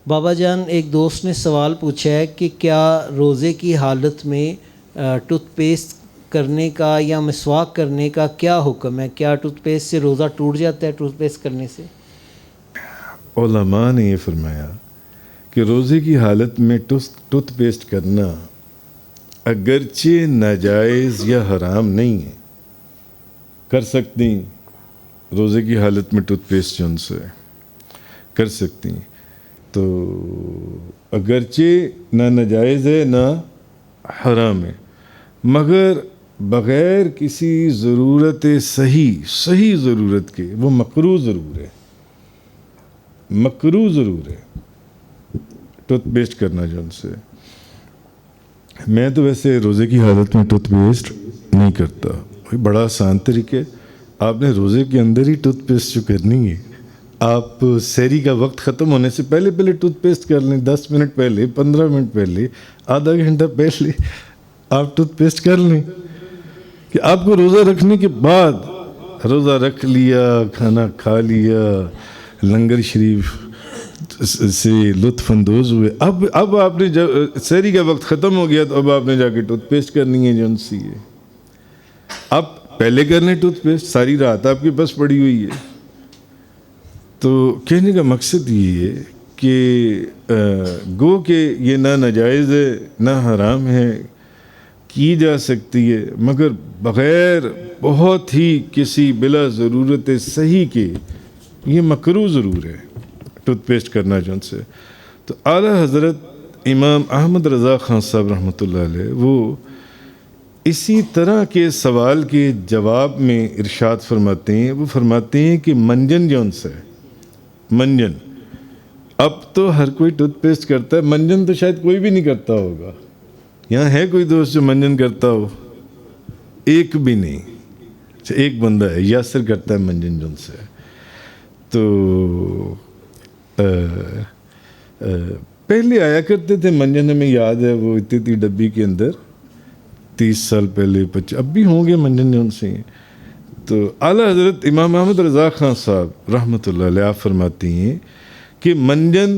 بابا جان، ایک دوست نے سوال پوچھا ہے کہ کیا روزے کی حالت میں ٹوتھ پیسٹ کرنے کا یا مسواک کرنے کا کیا حکم ہے؟ کیا ٹوتھ پیسٹ سے روزہ ٹوٹ جاتا ہے ٹوتھ پیسٹ کرنے سے؟ علماء نے یہ فرمایا کہ روزے کی حالت میں ٹوتھ پیسٹ کرنا اگرچہ ناجائز یا حرام نہیں ہے، کر سکتی ہیں۔ روزے کی حالت میں ٹوتھ پیسٹ جو ان سے کر سکتی ہیں، تو اگرچہ نہ ناجائز ہے نہ حرام ہے، مگر بغیر کسی ضرورت صحیح ضرورت کے وہ مکروہ ضرور ہے، مکروہ ضرور ہے ٹوتھ پیسٹ کرنا جو ان سے۔ میں تو ویسے روزے کی حالت میں ٹوتھ پیسٹ نہیں کرتا، بڑا آسان طریقہ ہے۔ آپ نے روزے کے اندر ہی ٹوتھ پیسٹ جو کرنی ہے، آپ سحری کا وقت ختم ہونے سے پہلے ٹوتھ پیسٹ کر لیں، 10 منٹ پہلے، 15 منٹ پہلے، آدھا گھنٹہ پہلے آپ ٹوتھ پیسٹ کر لیں کہ آپ کو روزہ رکھنے کے بعد روزہ رکھ لیا، کھانا کھا لیا، لنگر شریف سے لطف اندوز ہوئے، اب آپ نے جب سحری کا وقت ختم ہو گیا تو اب آپ نے جا کے ٹوتھ پیسٹ کرنی ہے جو ان سی ہے۔ آپ پہلے کر لیں ٹوتھ پیسٹ، ساری رات آپ کے پاس پڑی ہوئی ہے۔ تو کہنے کا مقصد یہ ہے کہ گو کہ یہ نہ ناجائز ہے نہ حرام ہے، کی جا سکتی ہے، مگر بغیر بہت ہی کسی بلا ضرورت صحیح کے یہ مکروہ ضرور ہے ٹوتھ پیسٹ کرنا جو ان سے۔ تو اعلیٰ حضرت امام احمد رضا خان صاحب رحمۃ اللہ علیہ وہ اسی طرح کے سوال کے جواب میں ارشاد فرماتے ہیں، وہ فرماتے ہیں کہ منجن جو ان سے، منجن اب تو ہر کوئی ٹوتھ پیسٹ کرتا ہے، منجن تو شاید کوئی بھی نہیں کرتا ہوگا۔ یہاں ہے کوئی دوست جو منجن کرتا ہو؟ ایک بھی نہیں۔ اچھا، ایک بندہ ہے، یاسر کرتا ہے منجن جو ان سے۔ تو پہلے آیا کرتے تھے منجن، ہمیں یاد ہے، وہ اتنی ڈبی کے اندر 30 سال پہلے، اب بھی ہوں گے منجن جو ان سے۔ تو اعلیٰ حضرت امام احمد رضا خان صاحب رحمۃ اللہ علیہ آپ فرماتی ہیں کہ منجن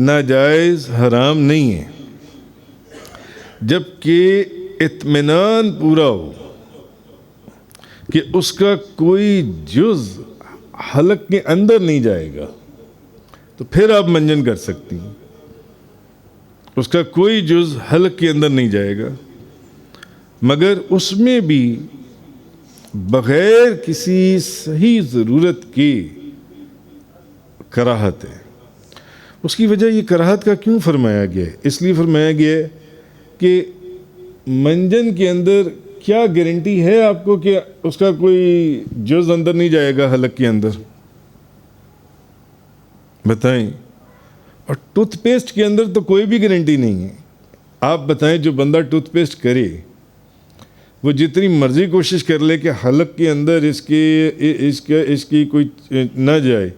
ناجائز حرام نہیں ہے جب کہ اطمینان پورا ہو کہ اس کا کوئی جز حلق کے اندر نہیں جائے گا، تو پھر آپ منجن کر سکتی ہیں۔ اس کا کوئی جز حلق کے اندر نہیں جائے گا، مگر اس میں بھی بغیر کسی صحیح ضرورت کے کراہت ہے۔ اس کی وجہ یہ کراہت کا کیوں فرمایا گیا ہے؟ اس لیے فرمایا گیا ہے کہ منجن کے اندر کیا گارنٹی ہے آپ کو کہ اس کا کوئی جز اندر نہیں جائے گا حلق کے اندر؟ بتائیں۔ اور ٹوتھ پیسٹ کے اندر تو کوئی بھی گارنٹی نہیں ہے۔ آپ بتائیں، جو بندہ ٹوتھ پیسٹ کرے وہ جتنی مرضی کوشش کر لے کہ حلق کے اندر اس کی کوئی نہ جائے،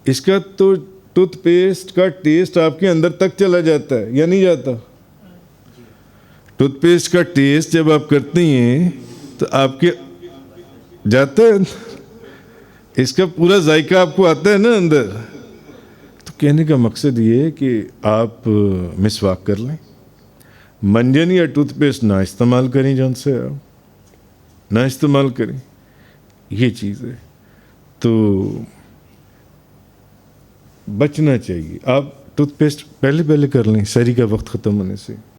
اس کا تو ٹوتھ پیسٹ کا ٹیسٹ آپ کے اندر تک چلا جاتا ہے یا نہیں جاتا؟ ٹوتھ پیسٹ کا ٹیسٹ جب آپ کرتے ہیں تو آپ کے جاتا ہے، اس کا پورا ذائقہ آپ کو آتا ہے نا اندر۔ تو کہنے کا مقصد یہ ہے کہ آپ مسواک کر لیں، منجن یا ٹوتھ پیسٹ نہ استعمال کریں، جن سے آپ نہ استعمال کریں، یہ چیز ہے۔ تو بچنا چاہیے، آپ ٹوتھ پیسٹ پہلے کر لیں سحری کا وقت ختم ہونے سے۔